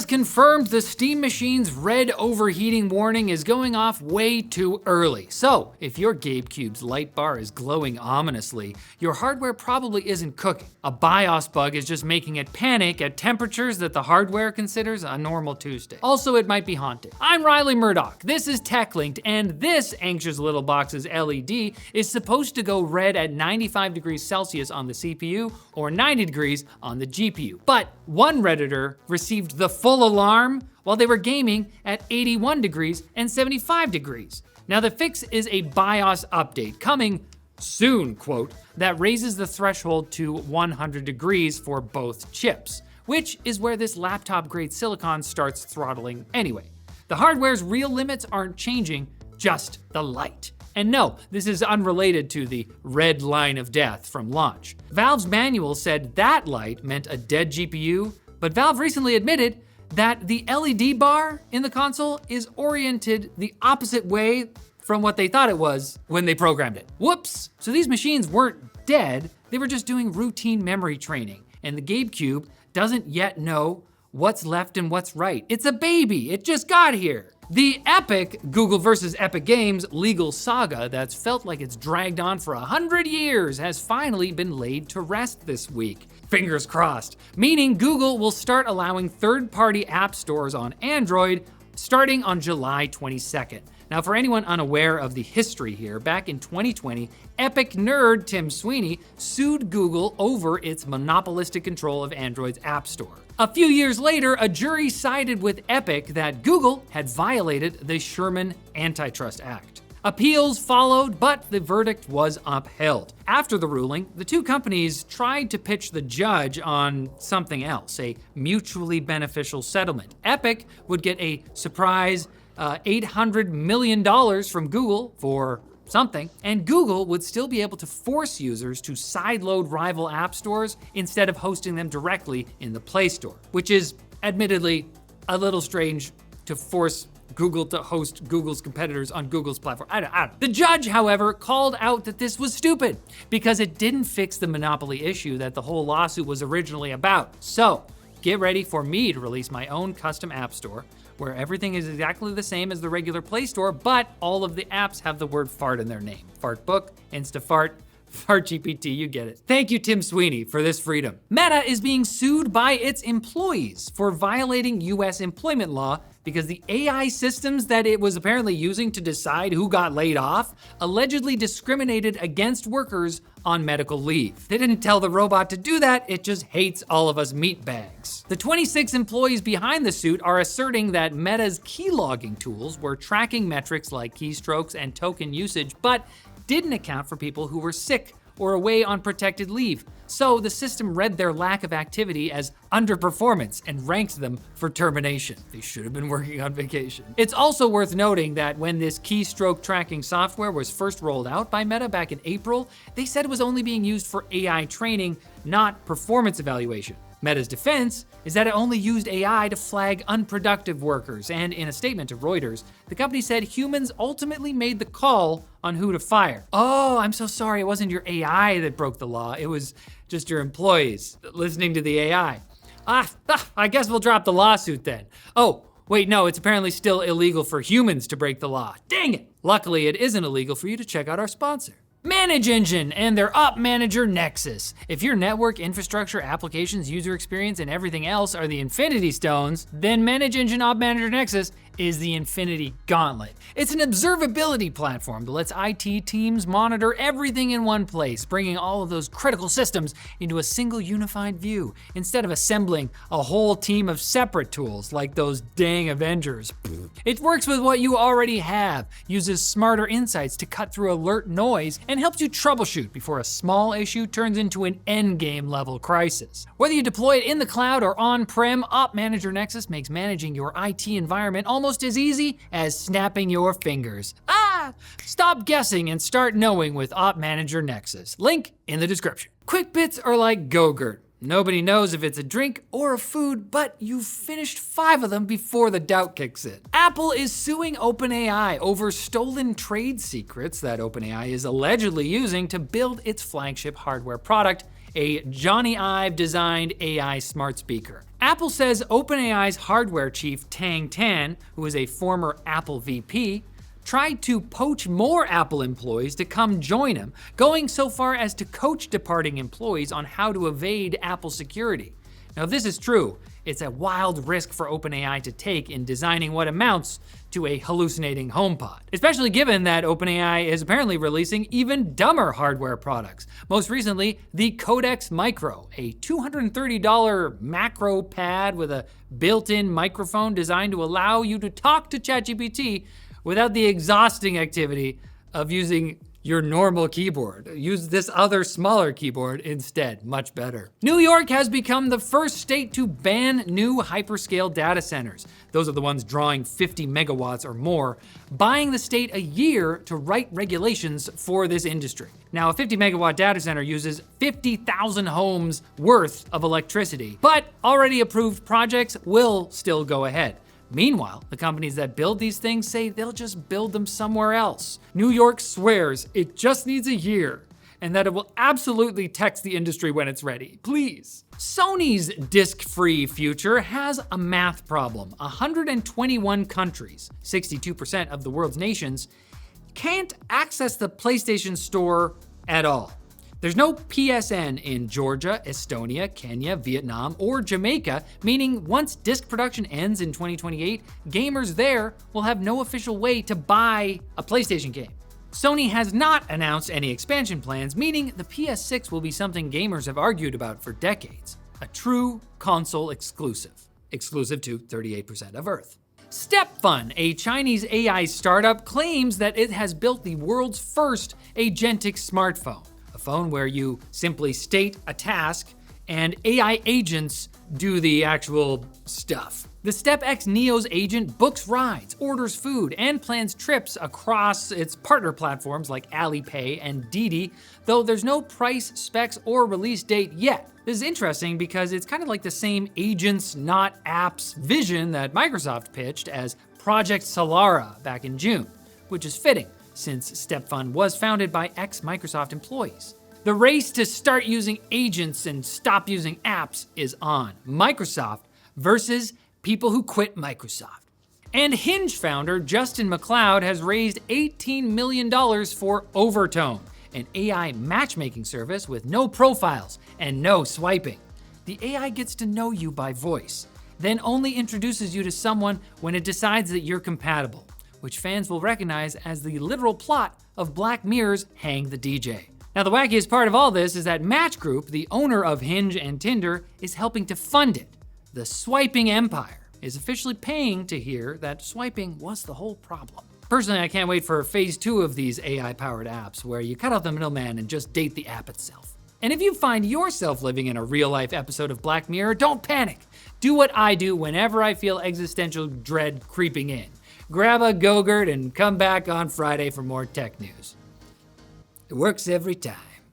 has confirmed the Steam Machine's red overheating warning is going off way too early. So, if your GameCube's light bar is glowing ominously, your hardware probably isn't cooking. A BIOS bug is just making it panic at temperatures that the hardware considers a normal Tuesday. Also, it might be haunted. I'm Riley Murdoch, this is TechLinked, and this anxious little box's LED is supposed to go red at 95 degrees Celsius on the CPU or 90 degrees on the GPU. But one Redditor received the full alarm while they were gaming at 81 degrees and 75 degrees. Now the fix is a BIOS update coming soon, quote, that raises the threshold to 100 degrees for both chips, which is where this laptop grade silicon starts throttling anyway. The hardware's real limits aren't changing, just the light. And no, this is unrelated to the red line of death from launch. Valve's manual said that light meant a dead GPU, but Valve recently admitted that the LED bar in the console is oriented the opposite way from what they thought it was when they programmed it. Whoops! So these machines weren't dead, they were just doing routine memory training, and the GameCube doesn't yet know what's left and what's right. It's a baby, it just got here. The epic Google versus Epic Games legal saga that's felt like it's dragged on for 100 years has finally been laid to rest this week. Fingers crossed, meaning Google will start allowing third-party app stores on Android starting on July 22nd. Now, for anyone unaware of the history here, back in 2020, Epic nerd Tim Sweeney sued Google over its monopolistic control of Android's App Store. A few years later, a jury sided with Epic that Google had violated the Sherman Antitrust Act. Appeals followed, but the verdict was upheld. After the ruling, the two companies tried to pitch the judge on something else, a mutually beneficial settlement. Epic would get a surprise $800 million from Google for something, and Google would still be able to force users to sideload rival app stores instead of hosting them directly in the Play Store, which is admittedly a little strange to force Google to host Google's competitors on Google's platform. I don't. The judge, however, called out that this was stupid because it didn't fix the monopoly issue that the whole lawsuit was originally about. So, get ready for me to release my own custom app store where everything is exactly the same as the regular Play Store, but all of the apps have the word fart in their name. Fartbook, Instafart, FartGPT, you get it. Thank you, Tim Sweeney, for this freedom. Meta is being sued by its employees for violating US employment law because the AI systems that it was apparently using to decide who got laid off allegedly discriminated against workers on medical leave. They didn't tell the robot to do that, it just hates all of us meatbags. The 26 employees behind the suit are asserting that Meta's key logging tools were tracking metrics like keystrokes and token usage, but didn't account for people who were sick or away on protected leave. So the system read their lack of activity as underperformance and ranked them for termination. They should have been working on vacation. It's also worth noting that when this keystroke tracking software was first rolled out by Meta back in April, they said it was only being used for AI training, not performance evaluation. Meta's defense is that it only used AI to flag unproductive workers, and in a statement to Reuters, the company said humans ultimately made the call on who to fire. Oh, I'm so sorry, it wasn't your AI that broke the law, it was just your employees listening to the AI. I guess we'll drop the lawsuit then. Oh, wait, no, it's apparently still illegal for humans to break the law. Dang it! Luckily, it isn't illegal for you to check out our sponsor, ManageEngine and their OpManager Nexus. If your network, infrastructure, applications, user experience, and everything else are the Infinity Stones, then ManageEngine OpManager Nexus is the Infinity Gauntlet. It's an observability platform that lets IT teams monitor everything in one place, bringing all of those critical systems into a single unified view, instead of assembling a whole team of separate tools like those dang Avengers. It works with what you already have, uses smarter insights to cut through alert noise, and helps you troubleshoot before a small issue turns into an endgame level crisis. Whether you deploy it in the cloud or on-prem, OpManager Nexus makes managing your IT environment almost as easy as snapping your fingers. Stop guessing and start knowing with OpManager Nexus. Link in the description. Quick Bits are like Go-Gurt. Nobody knows if it's a drink or a food, but you've finished 5 of them before the doubt kicks in. Apple is suing OpenAI over stolen trade secrets that OpenAI is allegedly using to build its flagship hardware product, a Johnny Ive designed AI smart speaker. Apple says OpenAI's hardware chief Tang Tan, who is a former Apple VP, tried to poach more Apple employees to come join him, going so far as to coach departing employees on how to evade Apple security. Now, if this is true, it's a wild risk for OpenAI to take in designing what amounts to a hallucinating HomePod, especially given that OpenAI is apparently releasing even dumber hardware products. Most recently, the Codex Micro, a $230 macro pad with a built-in microphone designed to allow you to talk to ChatGPT without the exhausting activity of using your normal keyboard. Use this other smaller keyboard instead, much better. New York has become the first state to ban new hyperscale data centers. Those are the ones drawing 50 megawatts or more, buying the state a year to write regulations for this industry. Now, a 50 megawatt data center uses 50,000 homes worth of electricity, but already approved projects will still go ahead. Meanwhile, the companies that build these things say they'll just build them somewhere else. New York swears it just needs a year and that it will absolutely text the industry when it's ready. Please. Sony's disc-free future has a math problem. 121 countries, 62% of the world's nations, can't access the PlayStation Store at all. There's no PSN in Georgia, Estonia, Kenya, Vietnam, or Jamaica, meaning once disc production ends in 2028, gamers there will have no official way to buy a PlayStation game. Sony has not announced any expansion plans, meaning the PS6 will be something gamers have argued about for decades. A true console exclusive to 38% of Earth. StepFun, a Chinese AI startup, claims that it has built the world's first agentic smartphone. A phone where you simply state a task and AI agents do the actual stuff. The StepX Neo's agent books rides, orders food, and plans trips across its partner platforms like Alipay and Didi, though there's no price, specs, or release date yet. This is interesting because it's kind of like the same agents, not apps vision that Microsoft pitched as Project Solara back in June, which is fitting, since StepFun was founded by ex-Microsoft employees. The race to start using agents and stop using apps is on. Microsoft versus people who quit Microsoft. And Hinge founder Justin McLeod has raised $18 million for Overtone, an AI matchmaking service with no profiles and no swiping. The AI gets to know you by voice, then only introduces you to someone when it decides that you're compatible, which fans will recognize as the literal plot of Black Mirror's Hang the DJ. Now, the wackiest part of all this is that Match Group, the owner of Hinge and Tinder, is helping to fund it. The swiping empire is officially paying to hear that swiping was the whole problem. Personally, I can't wait for phase 2 of these AI-powered apps where you cut out the middleman and just date the app itself. And if you find yourself living in a real-life episode of Black Mirror, don't panic. Do what I do whenever I feel existential dread creeping in. Grab a Go-Gurt and come back on Friday for more tech news. It works every time.